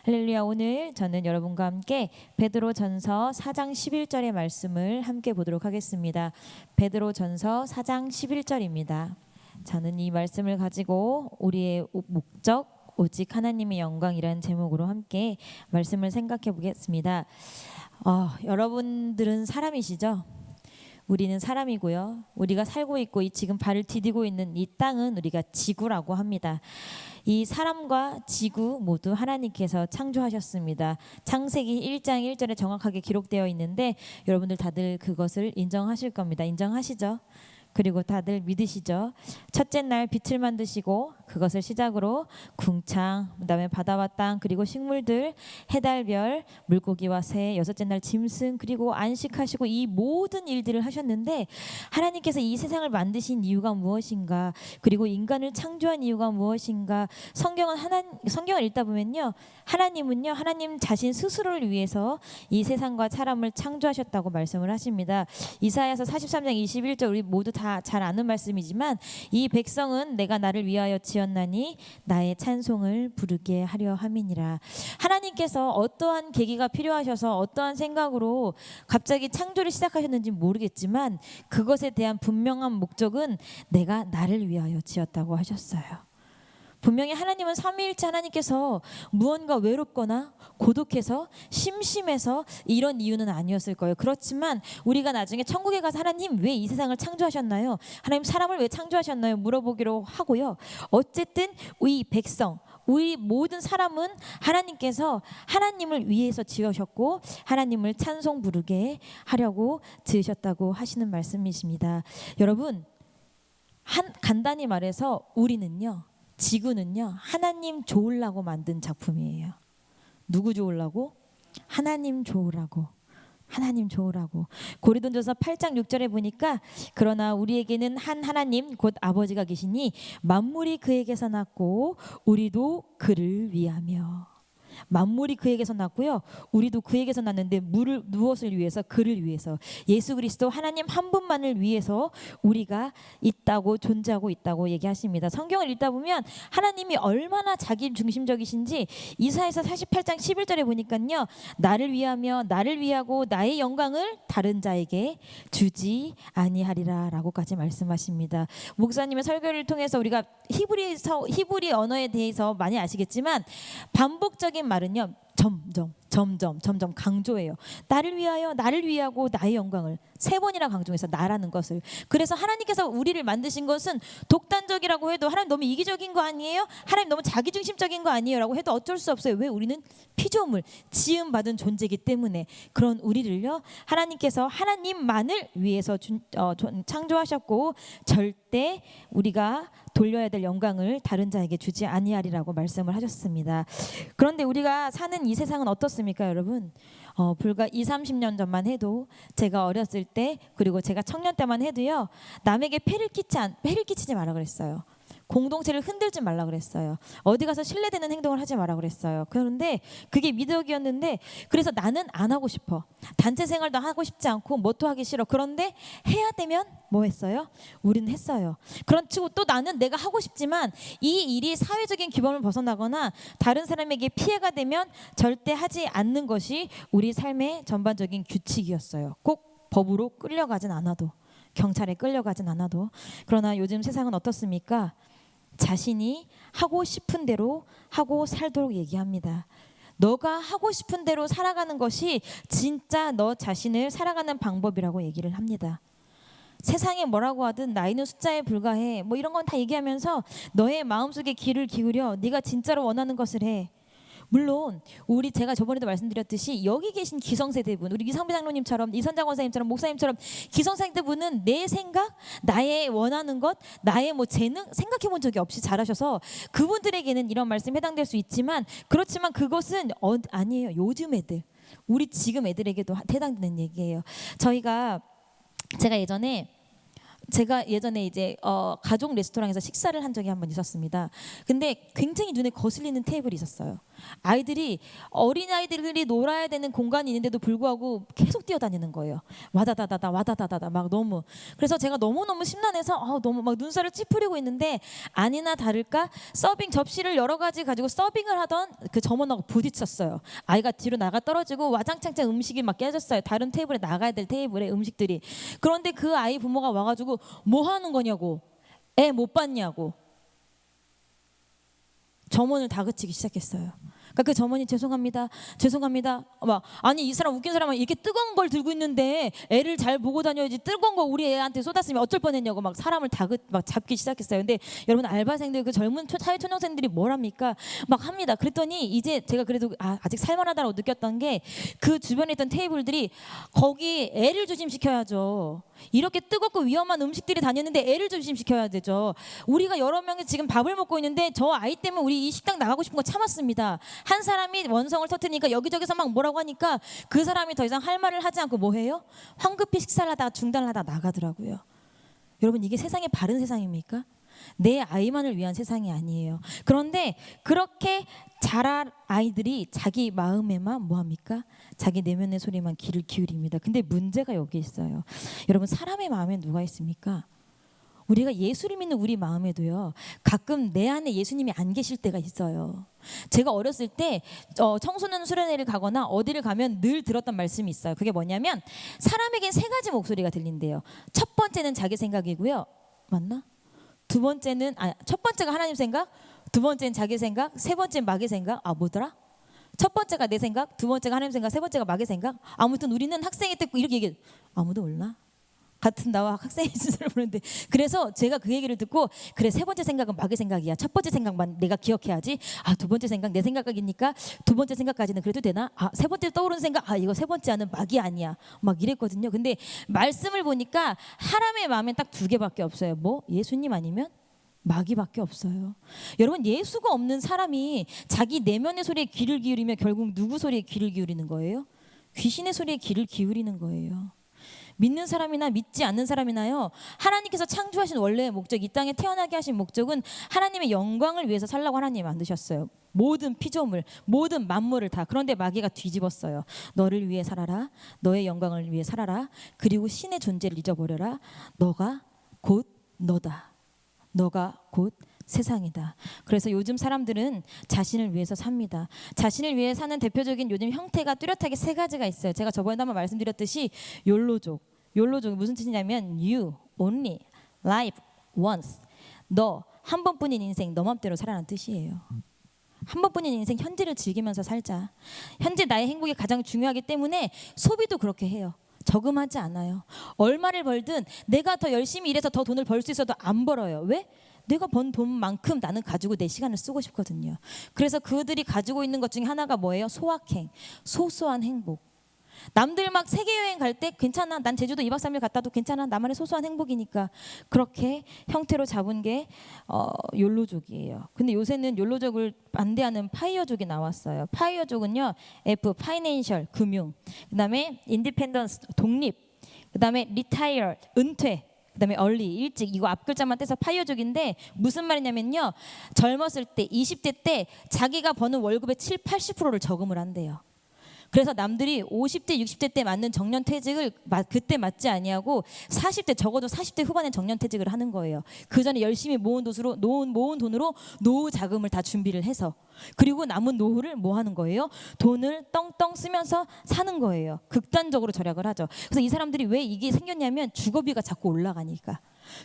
할렐루야. 오늘 저는 여러분과 함께 베드로전서 4장 11절의 말씀을 함께 보도록 하겠습니다. 베드로전서 4장 11절입니다. 저는 이 말씀을 가지고 우리의 목적 오직 하나님의 영광이라는 제목으로 함께 말씀을 생각해 보겠습니다. 여러분들은 사람이시죠? 우리는 사람이고요. 우리가 살고 있고 지금 발을 디디고 있는 이 땅은 우리가 지구라고 합니다. 이 사람과 지구 모두 하나님께서 창조하셨습니다. 창세기 1장 1절에 정확하게 기록되어 있는데 여러분들 다들 그것을 인정하실 겁니다. 인정하시죠? 그리고 다들 믿으시죠? 첫째 날 빛을 만드시고 그것을 시작으로 궁창, 그다음에 바다와 땅, 그리고 식물들, 해달별, 물고기와 새, 여섯째 날 짐승, 그리고 안식하시고 이 모든 일들을 하셨는데 하나님께서 이 세상을 만드신 이유가 무엇인가? 그리고 인간을 창조한 이유가 무엇인가? 성경을 읽다 보면요, 하나님은요, 하나님 자신 스스로를 위해서 이 세상과 사람을 창조하셨다고 말씀을 하십니다. 이사야서 43장 21절 우리 모두 다 잘 아는 말씀이지만 이 백성은 내가 나를 위하여 지었나니 나의 찬송을 부르게 하려 함이니라. 하나님께서 어떠한 계기가 필요하셔서 어떠한 생각으로 갑자기 창조를 시작하셨는지 모르겠지만 그것에 대한 분명한 목적은 내가 나를 위하여 지었다고 하셨어요. 분명히 하나님은 삼위일체 하나님께서 무언가 외롭거나 고독해서 심심해서 이런 이유는 아니었을 거예요. 그렇지만 우리가 나중에 천국에 가서 하나님 왜 이 세상을 창조하셨나요? 하나님 사람을 왜 창조하셨나요? 물어보기로 하고요. 어쨌든 이 백성, 우리 모든 사람은 하나님께서 하나님을 위해서 지으셨고 하나님을 찬송 부르게 하려고 지으셨다고 하시는 말씀이십니다. 여러분, 간단히 말해서 우리는요, 지구는요, 하나님 좋으려고 만든 작품이에요. 누구 좋으려고? 하나님 좋으라고. 하나님 좋으라고. 고린도전서 8장 6절에 보니까 그러나 우리에게는 한 하나님 곧 아버지가 계시니 만물이 그에게서 났고 우리도 그를 위하며. 만물이 그에게서 났고요, 우리도 그에게서 났는데 무엇을 위해서? 그를 위해서. 예수 그리스도 하나님 한 분만을 위해서 우리가 있다고, 존재하고 있다고 얘기하십니다. 성경을 읽다 보면 하나님이 얼마나 자기 중심적이신지 이사야서 48장 11절에 보니까요, 나를 위하며 나를 위하고 나의 영광을 다른 자에게 주지 아니하리라 라고까지 말씀하십니다. 목사님의 설교를 통해서 우리가 히브리 언어에 대해서 많이 아시겠지만 반복적인 말은요, 점점 강조해요. 나를 위하여 나를 위하고 나의 영광을 3번이나 강조해서 나라는 것을. 그래서 하나님께서 우리를 만드신 것은 독단적이라고 해도 하나님 너무 이기적인 거 아니에요? 하나님 너무 자기중심적인 거 아니에요? 라고 해도 어쩔 수 없어요. 왜? 우리는 피조물, 지음받은 존재이기 때문에. 그런 우리를요, 하나님께서 하나님만을 위해서 창조하셨고 절대 우리가 돌려야 될 영광을 다른 자에게 주지 아니하리라고 말씀을 하셨습니다. 그런데 우리가 사는 이 세상은 어떻습니까, 여러분? 불과 20-30년 전만 해도, 제가 어렸을 때 그리고 제가 청년 때만 해도요, 남에게 폐를 끼치지 마라 그랬어요. 공동체를 흔들지 말라 그랬어요. 어디 가서 신뢰되는 행동을 하지 마라 그랬어요. 그런데 그게 미덕이었는데, 그래서 나는 안 하고 싶어. 단체 생활도 하고 싶지 않고 뭐도 하기 싫어. 그런데 해야 되면 뭐 했어요? 우리는 했어요. 그렇고 또 나는 내가 하고 싶지만 이 일이 사회적인 규범을 벗어나거나 다른 사람에게 피해가 되면 절대 하지 않는 것이 우리 삶의 전반적인 규칙이었어요. 꼭 법으로 끌려가진 않아도, 경찰에 끌려가진 않아도. 그러나 요즘 세상은 어떻습니까? 자신이 하고 싶은 대로 하고 살도록 얘기합니다. 너가 하고 싶은 대로 살아가는 것이 진짜 너 자신을 살아가는 방법이라고 얘기를 합니다. 세상에 뭐라고 하든 나이는 숫자에 불과해, 뭐 이런 건 다 얘기하면서 너의 마음속에 귀를 기울여 네가 진짜로 원하는 것을 해. 물론 제가 저번에도 말씀드렸듯이 여기 계신 기성세대분, 우리 이상배 장로님처럼, 이선장 원사님처럼, 목사님처럼 기성세대분은 내 생각, 나의 원하는 것, 나의 재능 생각해 본 적이 없이 자라셔서 그분들에게는 이런 말씀 해당될 수 있지만, 그렇지만 그것은 아니에요. 요즘 애들, 우리 지금 애들에게도 해당되는 얘기예요. 제가 예전에 제가 예전에 이제 가족 레스토랑에서 식사를 한 적이 한 번 있었습니다. 근데 굉장히 눈에 거슬리는 테이블이 있었어요. 아이들이 어린 아이들이 놀아야 되는 공간이 있는데도 불구하고 계속 뛰어다니는 거예요. 와다다다다 와다다다다 막 너무. 그래서 제가 너무너무 심란해서 너무 막 눈살을 찌푸리고 있는데 아니나 다를까 서빙 접시를 여러 가지 가지고 서빙을 하던 그 점원하고 부딪혔어요. 아이가 뒤로 나가 떨어지고 와장창창 음식이 막 깨졌어요. 다른 테이블에 나가야 될 테이블에 음식들이. 그런데 그 아이 부모가 와가지고 뭐 하는 거냐고, 애 못 봤냐고 점원을 다그치기 시작했어요. 그러니까 그 점원이 죄송합니다, 죄송합니다. 막 아니 이 사람 웃긴 사람은 이렇게 뜨거운 걸 들고 있는데 애를 잘 보고 다녀야지 뜨거운 거 우리 애한테 쏟았으면 어쩔 뻔했냐고 막 사람을 막 잡기 시작했어요. 근데 여러분 알바생들 그 젊은 사회초년생들이 뭘 합니까? 막 합니다. 그랬더니 이제 제가 그래도 아직 살만하다고 느꼈던 게 그 주변에 있던 테이블들이 거기 애를 조심시켜야죠. 이렇게 뜨겁고 위험한 음식들이 다녔는데 애를 조심시켜야 되죠. 우리가 여러 명이 지금 밥을 먹고 있는데 저 아이 때문에 우리 이 식당 나가고 싶은 거 참았습니다. 한 사람이 원성을 터뜨리니까 여기저기서 막 뭐라고 하니까 그 사람이 더 이상 할 말을 하지 않고 뭐 해요? 황급히 식사를 하다가 중단을 하다가 나가더라고요. 여러분 이게 세상의 바른 세상입니까? 내 아이만을 위한 세상이 아니에요. 그런데 그렇게 자랄 아이들이 자기 마음에만 뭐합니까? 자기 내면의 소리만 귀를 기울입니다. 근데 문제가 여기 있어요. 여러분 사람의 마음에 누가 있습니까? 우리가 예수를 믿는 우리 마음에도요 가끔 내 안에 예수님이 안 계실 때가 있어요. 제가 어렸을 때 청소년 수련회를 가거나 어디를 가면 늘 들었던 말씀이 있어요. 그게 뭐냐면 사람에겐 세 가지 목소리가 들린대요. 첫 번째는 자기 생각이고요. 맞나? 두 번째는 첫 번째가 하나님 생각, 두 번째는 자기 생각, 세 번째는 마귀 생각. 뭐더라? 첫 번째가 내 생각, 두 번째가 하나님 생각, 세 번째가 마귀 생각. 아무튼 우리는 학생회 때 이렇게 얘기해. 아무도 몰라? 같은 나와 학생회 시절을 보는데 그래서 제가 그 얘기를 듣고 그래 세 번째 생각은 마귀 생각이야. 첫 번째 생각만 내가 기억해야지. 두 번째 생각 내 생각이니까 두 번째 생각까지는 그래도 되나? 세 번째 떠오르는 생각 이거 세 번째는 마귀 아니야. 막 이랬거든요. 근데 말씀을 보니까 사람의 마음엔 딱 두 개밖에 없어요. 뭐 예수님 아니면 마귀밖에 없어요. 여러분 예수가 없는 사람이 자기 내면의 소리에 귀를 기울이면 결국 누구 소리에 귀를 기울이는 거예요? 귀신의 소리에 귀를 기울이는 거예요. 믿는 사람이나 믿지 않는 사람이나요 하나님께서 창조하신 원래의 목적, 이 땅에 태어나게 하신 목적은 하나님의 영광을 위해서 살라고 하나님이 만드셨어요. 모든 피조물, 모든 만물을 다. 그런데 마귀가 뒤집었어요. 너를 위해 살아라, 너의 영광을 위해 살아라, 그리고 신의 존재를 잊어버려라. 너가 곧 너다, 너가 곧 세상이다. 그래서 요즘 사람들은 자신을 위해서 삽니다. 자신을 위해 사는 대표적인 요즘 형태가 뚜렷하게 세 가지가 있어요. 제가 저번에 한번 말씀드렸듯이 욜로족. 욜로족이 무슨 뜻이냐면 You only live once. 너 한 번뿐인 인생 너 맘대로 살아라는 뜻이에요. 한 번뿐인 인생 현재를 즐기면서 살자. 현재 나의 행복이 가장 중요하기 때문에 소비도 그렇게 해요. 저금하지 않아요. 얼마를 벌든 내가 더 열심히 일해서 더 돈을 벌 수 있어도 안 벌어요. 왜? 내가 번 돈만큼 나는 가지고 내 시간을 쓰고 싶거든요. 그래서 그들이 가지고 있는 것 중에 하나가 뭐예요? 소확행, 소소한 행복. 남들 막 세계 여행 갈 때 괜찮아, 난 제주도 2박 3일 갔다 도 괜찮아, 나만의 소소한 행복이니까. 그렇게 형태로 잡은 게 욜로족이에요. 근데 요새는 욜로족을 반대하는 파이어족이 나왔어요. 파이어족은요 F 파이낸셜 금융, 그다음에 인디펜던스 독립, 그다음에 리타이어 은퇴, 그다음에 얼리 일찍, 이거 앞 글자만 떼서 파이어족인데 무슨 말이냐면요 젊었을 때 20대 때 자기가 버는 월급의 70-80%를 저금을 한대요. 그래서 남들이 50대 60대 때 맞는 정년퇴직을 그때 맞지 아니하고 40대, 적어도 40대 후반에 정년퇴직을 하는 거예요. 그 전에 열심히 모은 돈으로 노후 자금을 다 준비를 해서, 그리고 남은 노후를 뭐 하는 거예요? 돈을 떵떵 쓰면서 사는 거예요. 극단적으로 절약을 하죠. 그래서 이 사람들이 왜 이게 생겼냐면 주거비가 자꾸 올라가니까.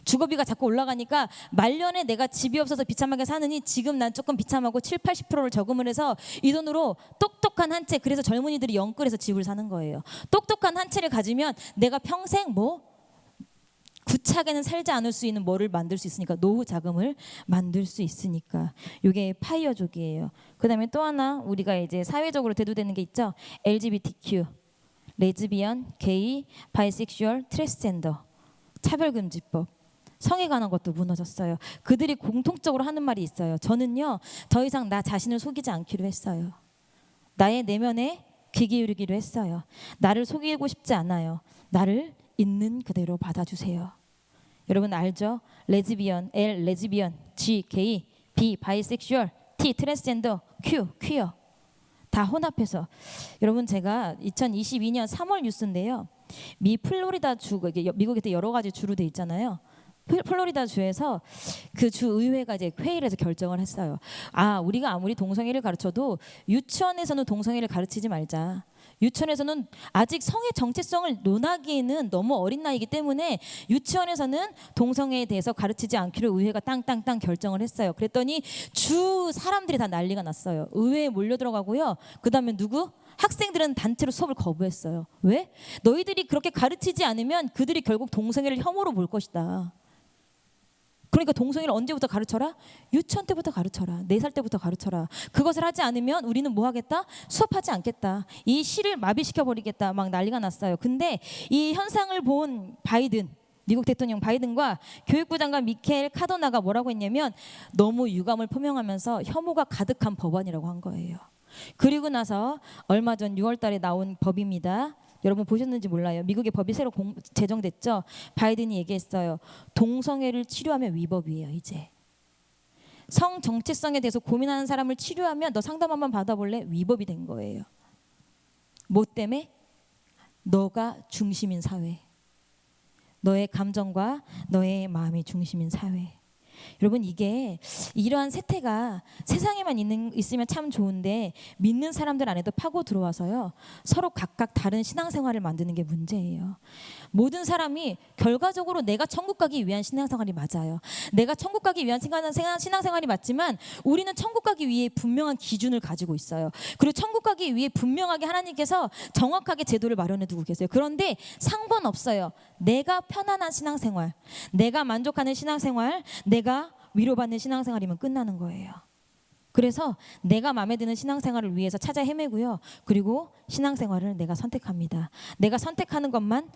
주거비가 자꾸 올라가니까 말년에 내가 집이 없어서 비참하게 사느니 지금 난 조금 비참하고 70-80%를 저금을 해서 이 돈으로 똑똑한 한 채, 그래서 젊은이들이 영끌해서 집을 사는 거예요. 똑똑한 한 채를 가지면 내가 평생 구차하게는 살지 않을 수 있는 뭐를 만들 수 있으니까, 노후 자금을 만들 수 있으니까. 이게 파이어족이에요. 그다음에 또 하나 우리가 이제 사회적으로 대두되는 게 있죠. LGBTQ, 레즈비언, 게이, 바이섹슈얼, 트랜스젠더. 차별금지법, 성에 관한 것도 무너졌어요. 그들이 공통적으로 하는 말이 있어요. 저는요 더 이상 나 자신을 속이지 않기로 했어요. 나의 내면에 귀 기울이기로 했어요. 나를 속이고 싶지 않아요. 나를 있는 그대로 받아주세요. 여러분 알죠? 레즈비언, L 레즈비언, G 게이, B 바이섹슈얼, T 트랜스젠더, Q 퀴어. 다 혼합해서. 여러분 제가 2022년 3월 뉴스인데요. 미 플로리다 주, 미국에 여러 가지 주로 돼 있잖아요. 플로리다 주에서 그 주 의회가 이제 회의를 해서 결정을 했어요. 아, 우리가 아무리 동성애를 가르쳐도 유치원에서는 동성애를 가르치지 말자. 유치원에서는 아직 성의 정체성을 논하기에는 너무 어린 나이이기 때문에 유치원에서는 동성애에 대해서 가르치지 않기로 의회가 땅땅땅 결정을 했어요. 그랬더니 주 사람들이 다 난리가 났어요. 의회에 몰려 들어가고요. 그다음에 누구? 학생들은 단체로 수업을 거부했어요. 왜? 너희들이 그렇게 가르치지 않으면 그들이 결국 동성애를 혐오로 볼 것이다. 그러니까 동성애를 언제부터 가르쳐라? 유치원 때부터 가르쳐라. 4살 때부터 가르쳐라. 그것을 하지 않으면 우리는 뭐 하겠다? 수업하지 않겠다. 이 시를 마비시켜버리겠다. 막 난리가 났어요. 근데 이 현상을 본 바이든, 미국 대통령 바이든과 교육부 장관 미케일 카도나가 뭐라고 했냐면 너무 유감을 표명하면서 혐오가 가득한 법안이라고 한 거예요. 그리고 나서 얼마 전 6월 달에 나온 법입니다. 여러분 보셨는지 몰라요. 미국의 법이 새로 제정됐죠. 바이든이 얘기했어요. 동성애를 치료하면 위법이에요. 이제 성 정체성에 대해서 고민하는 사람을 치료하면 너 상담 한번 받아볼래? 위법이 된 거예요. 뭐 때문에? 너가 중심인 사회. 너의 감정과 너의 마음이 중심인 사회. 여러분 이게 이러한 세태가 세상에만 있으면 참 좋은데 믿는 사람들 안에도 파고 들어와서요. 서로 각각 다른 신앙생활을 만드는 게 문제예요. 모든 사람이 결과적으로 내가 천국 가기 위한 신앙생활이 맞아요. 내가 천국 가기 위한 신앙생활이 맞지만 우리는 천국 가기 위해 분명한 기준을 가지고 있어요. 그리고 천국 가기 위해 분명하게 하나님께서 정확하게 제도를 마련해 두고 계세요. 그런데 상관없어요. 내가 편안한 신앙생활, 내가 만족하는 신앙생활, 내가 위로받는 신앙생활이면 끝나는 거예요. 그래서 내가 마음에 드는 신앙생활을 위해서 찾아 헤매고요. 그리고 신앙생활을 내가 선택합니다. 내가 선택하는 것만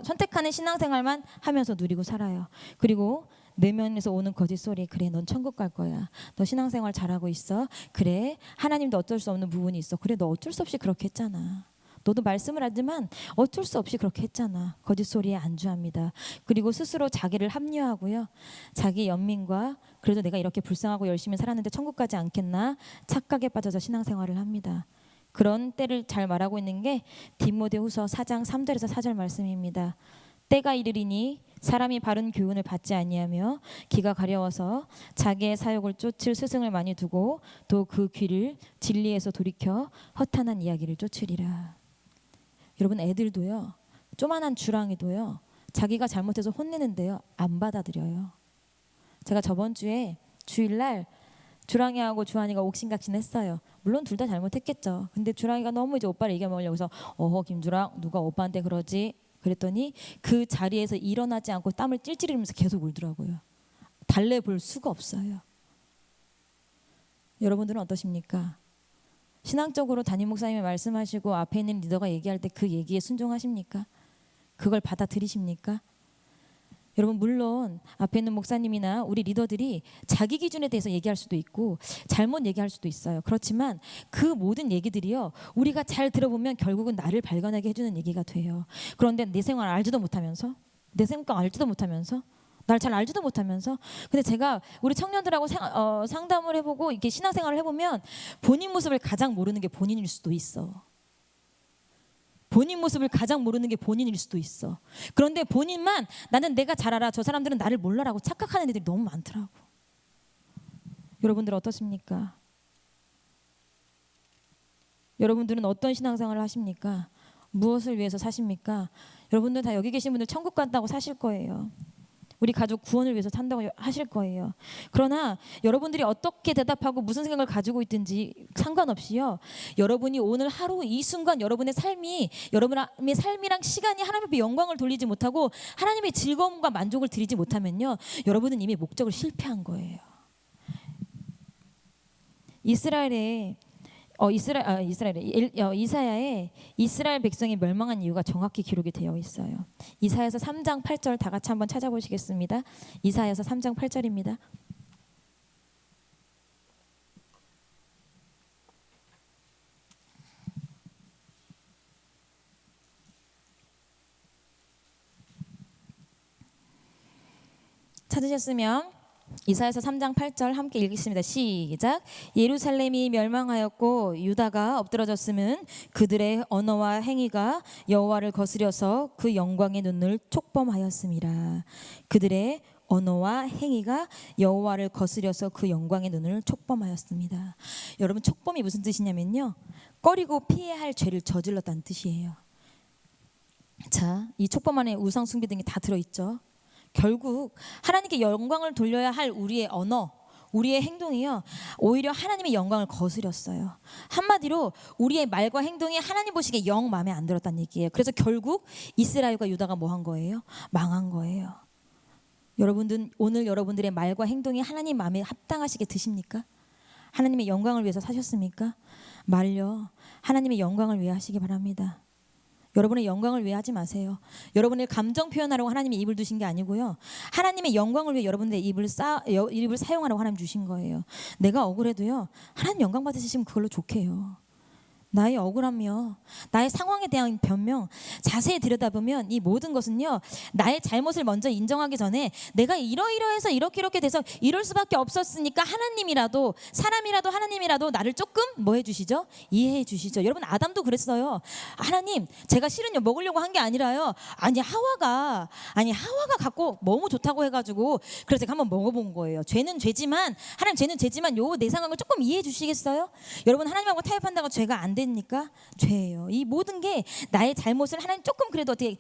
선택하는 신앙생활만 하면서 누리고 살아요. 그리고 내면에서 오는 거짓 소리, 그래 넌 천국 갈 거야. 너 신앙생활 잘하고 있어. 그래 하나님도 어쩔 수 없는 부분이 있어. 그래 너 어쩔 수 없이 그렇게 했잖아. 너도 말씀을 하지만 어쩔 수 없이 그렇게 했잖아. 거짓 소리에 안주합니다. 그리고 스스로 자기를 합리화하고요. 자기 연민과 그래도 내가 이렇게 불쌍하고 열심히 살았는데 천국 가지 않겠나 착각에 빠져서 신앙생활을 합니다. 그런 때를 잘 말하고 있는 게 디모데후서 4장 3절에서 4절 말씀입니다. 때가 이르리니 사람이 바른 교훈을 받지 아니하며 귀가 가려워서 자기의 사욕을 쫓을 스승을 많이 두고 또 그 귀를 진리에서 돌이켜 허탄한 이야기를 쫓으리라. 여러분 애들도요. 조만한 주랑이도요. 자기가 잘못해서 혼내는데요. 안 받아들여요. 제가 저번 주에 주일날 주랑이하고 주한이가 옥신각신 했어요. 물론 둘 다 잘못했겠죠. 근데 주랑이가 너무 이제 오빠를 이겨먹으려고 해서 김주랑 누가 오빠한테 그러지? 그랬더니 그 자리에서 일어나지 않고 땀을 찔찔 흘리면서 계속 울더라고요. 달래볼 수가 없어요. 여러분들은 어떠십니까? 신앙적으로 담임 목사님이 말씀하시고 앞에 있는 리더가 얘기할 때 그 얘기에 순종하십니까? 그걸 받아들이십니까? 여러분 물론 앞에 있는 목사님이나 우리 리더들이 자기 기준에 대해서 얘기할 수도 있고 잘못 얘기할 수도 있어요. 그렇지만 그 모든 얘기들이요. 우리가 잘 들어보면 결국은 나를 발견하게 해주는 얘기가 돼요. 그런데 내 생활 알지도 못하면서 내 생각 알지도 못하면서 날 잘 알지도 못하면서 근데 제가 우리 청년들하고 상담을 해보고 이렇게 신앙생활을 해보면 본인 모습을 가장 모르는 게 본인일 수도 있어. 본인 모습을 가장 모르는 게 본인일 수도 있어. 그런데 본인만 나는 내가 잘 알아. 저 사람들은 나를 몰라라고 착각하는 애들이 너무 많더라고. 여러분들 어떠십니까? 여러분들은 어떤 신앙생활을 하십니까? 무엇을 위해서 사십니까? 여러분들 다 여기 계신 분들 천국 간다고 사실 거예요. 우리 가족 구원을 위해서 산다고 하실 거예요. 그러나 여러분들이 어떻게 대답하고 무슨 생각을 가지고 있든지 상관없이요. 여러분이 오늘 하루 이 순간 여러분의 삶이랑 시간이 하나님 앞에 영광을 돌리지 못하고 하나님의 즐거움과 만족을 드리지 못하면요. 여러분은 이미 목적을 실패한 거예요. 이사야에 이스라엘 백성이 멸망한 이유가 정확히 기록이 되어 있어요. 이사야서 3장 8절 다 같이 한번 찾아보시겠습니다. 이사야서 3장 8절입니다. 찾으셨으면 이사야서 3장 8절 함께 읽겠습니다. 시작. 예루살렘이 멸망하였고 유다가 엎드러졌음은 그들의 언어와 행위가 여호와를 거스려서 그 영광의 눈을 촉범하였음이라. 그들의 언어와 행위가 여호와를 거스려서 그 영광의 눈을 촉범하였습니다. 여러분, 촉범이 무슨 뜻이냐면요, 꺼리고 피해야 할 죄를 저질렀다는 뜻이에요. 자, 이 촉범 안에 우상 숭배 등이 다 들어있죠. 결국 하나님께 영광을 돌려야 할 우리의 언어, 우리의 행동이요, 오히려 하나님의 영광을 거스렸어요. 한마디로 우리의 말과 행동이 하나님 보시기에 영 마음에 안 들었다는 얘기예요. 그래서 결국 이스라엘과 유다가 뭐 한 거예요? 망한 거예요. 여러분들, 오늘 여러분들의 말과 행동이 하나님 마음에 합당하시게 드십니까? 하나님의 영광을 위해서 사셨습니까? 말요, 하나님의 영광을 위해 하시기 바랍니다. 여러분의 영광을 위해 하지 마세요. 여러분의 감정 표현하라고 하나님이 입을 두신 게 아니고요, 하나님의 영광을 위해 여러분들의 입을 사용하라고 하나님 주신 거예요. 내가 억울해도요, 하나님 영광 받으시면 그걸로 좋게 해요. 나의 억울함이요, 나의 상황에 대한 변명 자세히 들여다보면 이 모든 것은요, 나의 잘못을 먼저 인정하기 전에 내가 이러이러해서 이렇게 돼서 이럴 수밖에 없었으니까 하나님이라도, 사람이라도, 하나님이라도 나를 조금 뭐 해주시죠? 이해해 주시죠. 여러분, 아담도 그랬어요. 하나님, 제가 실은요 먹으려고 한 게 아니라요, 하와가 갖고 너무 좋다고 해가지고 그래서 제가 한번 먹어본 거예요. 죄는 죄지만, 하나님 죄는 죄지만 요 내 상황을 조금 이해해 주시겠어요? 여러분, 하나님하고 타협한다고 죄가 안 되니까 죄예요. 이 모든 게 나의 잘못을 하나님 조금 그래도 어떻게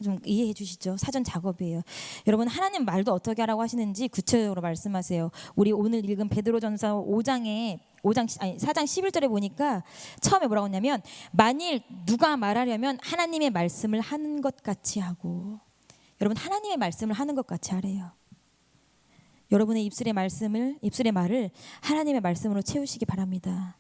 좀 이해해 주시죠. 사전 작업이에요. 여러분, 하나님 말도 어떻게 하라고 하시는지 구체적으로 말씀하세요. 우리 오늘 읽은 베드로전서 4장 11절에 보니까 처음에 뭐라고 했냐면, 만일 누가 말하려면 하나님의 말씀을 하는 것 같이 하고. 여러분, 하나님의 말씀을 하는 것 같이 하래요. 여러분의 입술의 말을 하나님의 말씀으로 채우시기 바랍니다.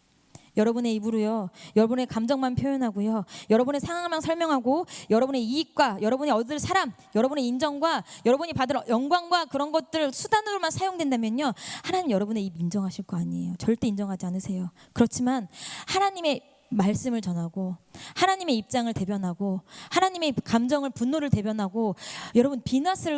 여러분의 입으로요, 여러분의 감정만 표현하고요, 여러분의 상황만 설명하고, 여러분의 이익과 여러분이 얻을 사람, 여러분의 인정과 여러분이 받을 영광과 그런 것들 수단으로만 사용된다면요, 하나님 여러분의 입 인정하실 거 아니에요. 절대 인정하지 않으세요. 그렇지만 하나님의 말씀을 전하고, 하나님의 입장을 대변하고, 하나님의 감정을, 분노를 대변하고. 여러분, 비나스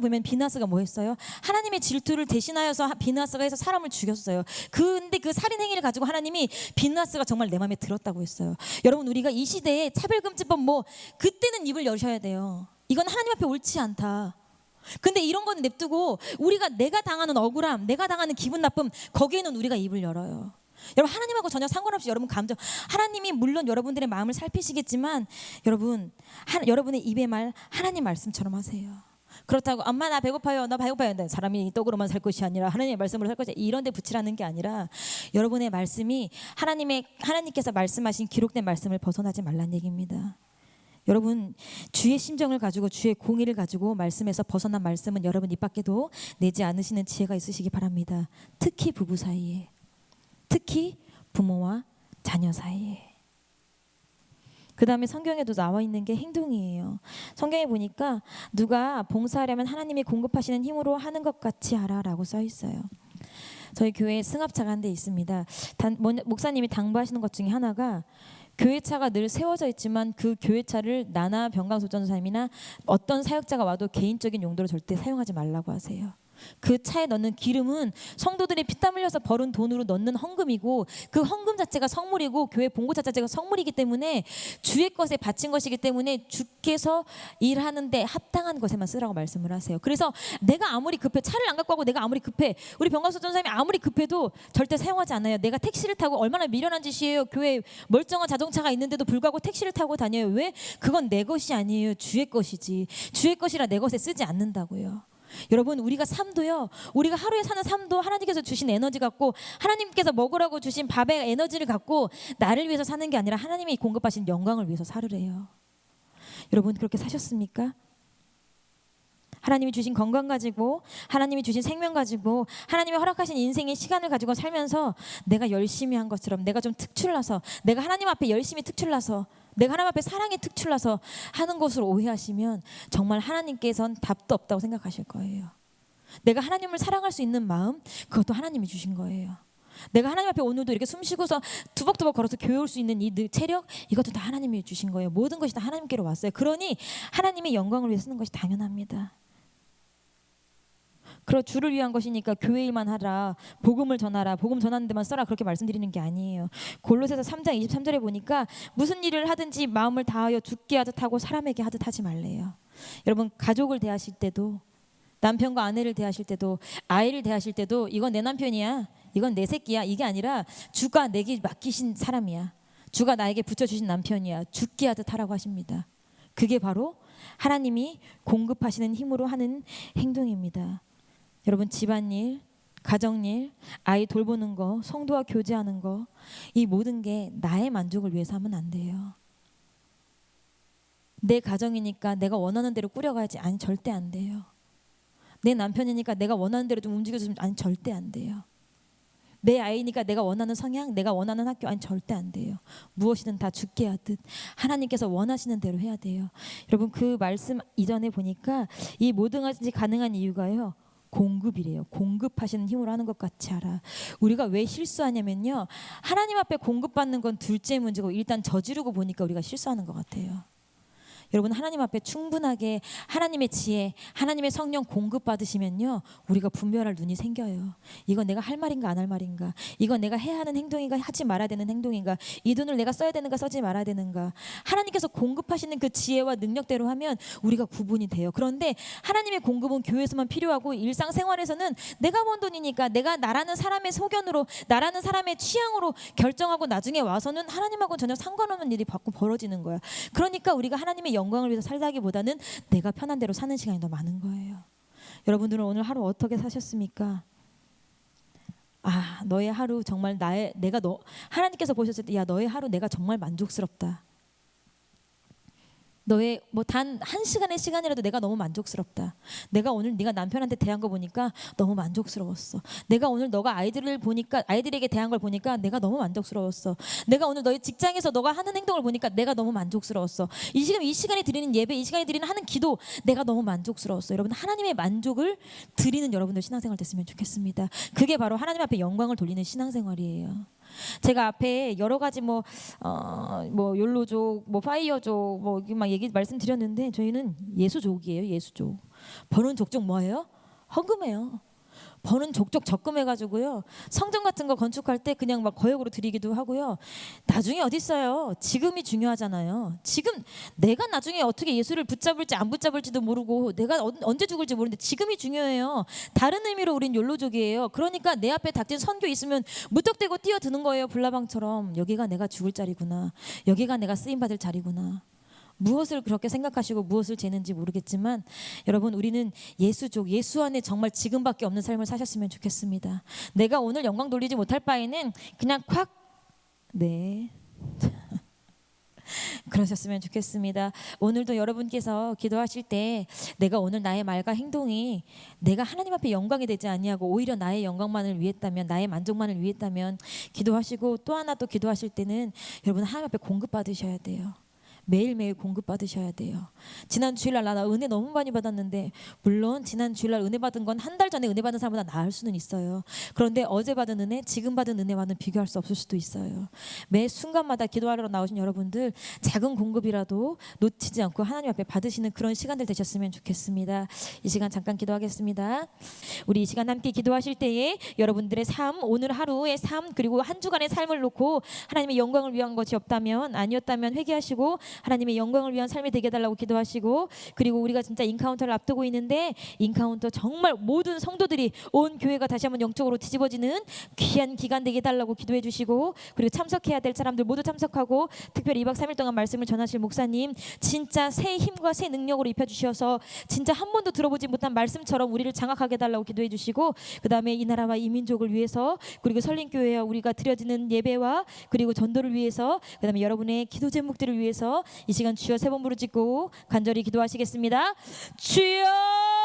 보면 비나스가 뭐 했어요? 하나님의 질투를 대신하여서 비나스가 해서 사람을 죽였어요. 근데 그 살인 행위를 가지고 하나님이 비나스가 정말 내 마음에 들었다고 했어요. 여러분, 우리가 이 시대에 차별금지법 그때는 입을 여셔야 돼요. 이건 하나님 앞에 옳지 않다. 근데 이런 건 냅두고 내가 당하는 억울함, 내가 당하는 기분 나쁨, 거기에는 우리가 입을 열어요. 여러분, 하나님하고 전혀 상관없이 여러분 감정, 하나님이 물론 여러분들의 마음을 살피시겠지만, 여러분의 입의 말 하나님 말씀처럼 하세요. 그렇다고 엄마 나 배고파요, 나 배고파요, 사람이 떡으로만 살 것이 아니라 하나님의 말씀으로 살 것이, 이런 데 붙이라는 게 아니라, 여러분의 말씀이 하나님께서 말씀하신 기록된 말씀을 벗어나지 말란 얘기입니다. 여러분, 주의 심정을 가지고, 주의 공의를 가지고 말씀에서 벗어난 말씀은 여러분 입 밖에도 내지 않으시는 지혜가 있으시기 바랍니다. 특히 부부 사이에, 특히 부모와 자녀 사이에. 그 다음에 성경에도 나와 있는 게 행동이에요. 성경에 보니까 누가 봉사하려면 하나님이 공급하시는 힘으로 하는 것 같이 하라라고 써 있어요. 저희 교회에 승합차가 한 대 있습니다. 목사님이 당부하시는 것 중에 하나가, 교회차가 늘 세워져 있지만 그 교회차를 나나 병강소전사님이나 어떤 사역자가 와도 개인적인 용도로 절대 사용하지 말라고 하세요. 그 차에 넣는 기름은 성도들이 피땀 흘려서 벌은 돈으로 넣는 헌금이고, 그 헌금 자체가 성물이고, 교회 봉고차 자체가 성물이기 때문에 주의 것에 바친 것이기 때문에 주께서 일하는데 합당한 것에만 쓰라고 말씀을 하세요. 그래서 내가 아무리 급해, 차를 안 갖고 가고 내가 아무리 급해, 우리 병강소 전사님이 아무리 급해도 절대 사용하지 않아요. 내가 택시를 타고, 얼마나 미련한 짓이에요. 교회에 멀쩡한 자동차가 있는데도 불구하고 택시를 타고 다녀요. 왜? 그건 내 것이 아니에요. 주의 것이지. 주의 것이라 내 것에 쓰지 않는다고요. 여러분, 우리가 삶도요, 우리가 하루에 사는 삶도 하나님께서 주신 에너지 갖고, 하나님께서 먹으라고 주신 밥의 에너지를 갖고 나를 위해서 사는 게 아니라 하나님이 공급하신 영광을 위해서 살으래요. 여러분, 그렇게 사셨습니까? 하나님이 주신 건강 가지고, 하나님이 주신 생명 가지고, 하나님이 허락하신 인생의 시간을 가지고 살면서 내가 열심히 한 것처럼, 내가 좀 특출나서, 내가 하나님 앞에 열심히 특출나서, 내가 하나님 앞에 사랑에 특출나서 하는 것으로 오해하시면 정말 하나님께서는 답도 없다고 생각하실 거예요. 내가 하나님을 사랑할 수 있는 마음, 그것도 하나님이 주신 거예요. 내가 하나님 앞에 오늘도 이렇게 숨 쉬고서 두벅두벅 걸어서 교회 올 수 있는 이 체력, 이것도 다 하나님이 주신 거예요. 모든 것이 다 하나님께로 왔어요. 그러니 하나님의 영광을 위해 쓰는 것이 당연합니다. 그러 주를 위한 것이니까 교회 일만 하라, 복음을 전하라, 복음 전하는 데만 써라, 그렇게 말씀드리는 게 아니에요. 골로새서 3장 23절에 보니까 무슨 일을 하든지 마음을 다하여 주께 하듯 하고 사람에게 하듯 하지 말래요. 여러분, 가족을 대하실 때도, 남편과 아내를 대하실 때도, 아이를 대하실 때도 이건 내 남편이야, 이건 내 새끼야, 이게 아니라 주가 내게 맡기신 사람이야, 주가 나에게 붙여주신 남편이야, 주께 하듯 하라고 하십니다. 그게 바로 하나님이 공급하시는 힘으로 하는 행동입니다. 여러분, 집안일, 가정일, 아이 돌보는 거, 성도와 교제하는 거, 이 모든 게 나의 만족을 위해서 하면 안 돼요. 내 가정이니까 내가 원하는 대로 꾸려가야지, 아니 절대 안 돼요. 내 남편이니까 내가 원하는 대로 좀 움직여주면, 아니 절대 안 돼요. 내 아이니까 내가 원하는 성향, 내가 원하는 학교, 아니 절대 안 돼요. 무엇이든 다 주께 하듯 하나님께서 원하시는 대로 해야 돼요. 여러분, 그 말씀 이전에 보니까 이 모든 것이 가능한 이유가요, 공급이래요. 공급하시는 힘으로 하는 것 같이 하라. 우리가 왜 실수하냐면요, 하나님 앞에 공급받는 건 둘째 문제고 일단 저지르고 보니까 우리가 실수하는 것 같아요. 여러분, 하나님 앞에 충분하게 하나님의 지혜, 하나님의 성령 공급 받으시면요, 우리가 분별할 눈이 생겨요. 이건 내가 할 말인가 안 할 말인가, 이건 내가 해야 하는 행동인가 하지 말아야 되는 행동인가, 이 돈을 내가 써야 되는가 쓰지 말아야 되는가, 하나님께서 공급하시는 그 지혜와 능력대로 하면 우리가 구분이 돼요. 그런데 하나님의 공급은 교회에서만 필요하고 일상생활에서는 내가 번 돈이니까 내가 나라는 사람의 소견으로, 나라는 사람의 취향으로 결정하고 나중에 와서는 하나님하고는 전혀 상관없는 일이 자꾸 벌어지는 거야. 그러니까 우리가 하나님의 영광을 위해서 살다기보다는 내가 편한 대로 사는 시간이 더 많은 거예요. 여러분들은 오늘 하루 어떻게 사셨습니까? 너의 하루 정말 하나님께서 보셨을 때, 야, 너의 하루 내가 정말 만족스럽다. 너의 단 한 시간의 시간이라도 내가 너무 만족스럽다. 내가 오늘 네가 남편한테 대한 거 보니까 너무 만족스러웠어. 내가 오늘 너가 아이들에게 대한 걸 보니까 내가 너무 만족스러웠어. 내가 오늘 너의 직장에서 너가 하는 행동을 보니까 내가 너무 만족스러웠어. 이 시간에 드리는 예배, 이 시간에 드리는 하는 기도, 내가 너무 만족스러웠어. 여러분, 하나님의 만족을 드리는 여러분들 신앙생활 됐으면 좋겠습니다. 그게 바로 하나님 앞에 영광을 돌리는 신앙생활이에요. 제가 앞에 여러 가지 욜로족, 파이어족, 막 말씀드렸는데, 저희는 예수족이에요. 예수족. 버는 족족 뭐예요? 헌금해요. 버는 족족 적금해가지고요, 성전 같은 거 건축할 때 그냥 막 거역으로 드리기도 하고요. 나중에 어디 있어요? 지금이 중요하잖아요. 지금 내가 나중에 어떻게 예수를 붙잡을지 안 붙잡을지도 모르고, 내가 언제 죽을지 모르는데 지금이 중요해요. 다른 의미로 우린 욜로족이에요. 그러니까 내 앞에 닥친 선교 있으면 무턱대고 뛰어드는 거예요. 불나방처럼. 여기가 내가 죽을 자리구나, 여기가 내가 쓰임받을 자리구나. 무엇을 그렇게 생각하시고 무엇을 재는지 모르겠지만, 여러분, 우리는 예수족, 예수 안에 정말 지금밖에 없는 삶을 사셨으면 좋겠습니다. 내가 오늘 영광 돌리지 못할 바에는 그냥 그러셨으면 좋겠습니다. 오늘도 여러분께서 기도하실 때 내가 오늘 나의 말과 행동이 내가 하나님 앞에 영광이 되지 아니하고 오히려 나의 영광만을 위했다면, 나의 만족만을 위했다면 기도하시고, 또 하나 또 기도하실 때는 여러분, 하나님 앞에 공급 받으셔야 돼요. 매일매일 공급 받으셔야 돼요. 지난 주일날 나 은혜 너무 많이 받았는데, 물론 지난 주일날 은혜 받은 건 한 달 전에 은혜 받은 사람보다 나을 수는 있어요. 그런데 어제 받은 은혜, 지금 받은 은혜와는 비교할 수 없을 수도 있어요. 매 순간마다 기도하러 나오신 여러분들, 작은 공급이라도 놓치지 않고 하나님 앞에 받으시는 그런 시간들 되셨으면 좋겠습니다. 이 시간 잠깐 기도하겠습니다. 우리 이 시간 함께 기도하실 때에 여러분들의 삶, 오늘 하루의 삶, 그리고 한 주간의 삶을 놓고 하나님의 영광을 위한 것이 아니었다면 회개하시고 하나님의 영광을 위한 삶이 되게 해달라고 기도하시고, 그리고 우리가 진짜 인카운터를 앞두고 있는데, 인카운터 정말 모든 성도들이, 온 교회가 다시 한번 영적으로 뒤집어지는 귀한 기간 되게 해달라고 기도해 주시고, 그리고 참석해야 될 사람들 모두 참석하고, 특별히 2박 3일 동안 말씀을 전하실 목사님 진짜 새 힘과 새 능력으로 입혀주셔서 진짜 한 번도 들어보지 못한 말씀처럼 우리를 장악하게 해달라고 기도해 주시고, 그 다음에 이 나라와 이 민족을 위해서, 그리고 설린교회와 우리가 드려지는 예배와 그리고 전도를 위해서, 그 다음에 여러분의 기도 제목들을 위해서 이 시간 주여 3번 부르짖고 간절히 기도하시겠습니다. 주여!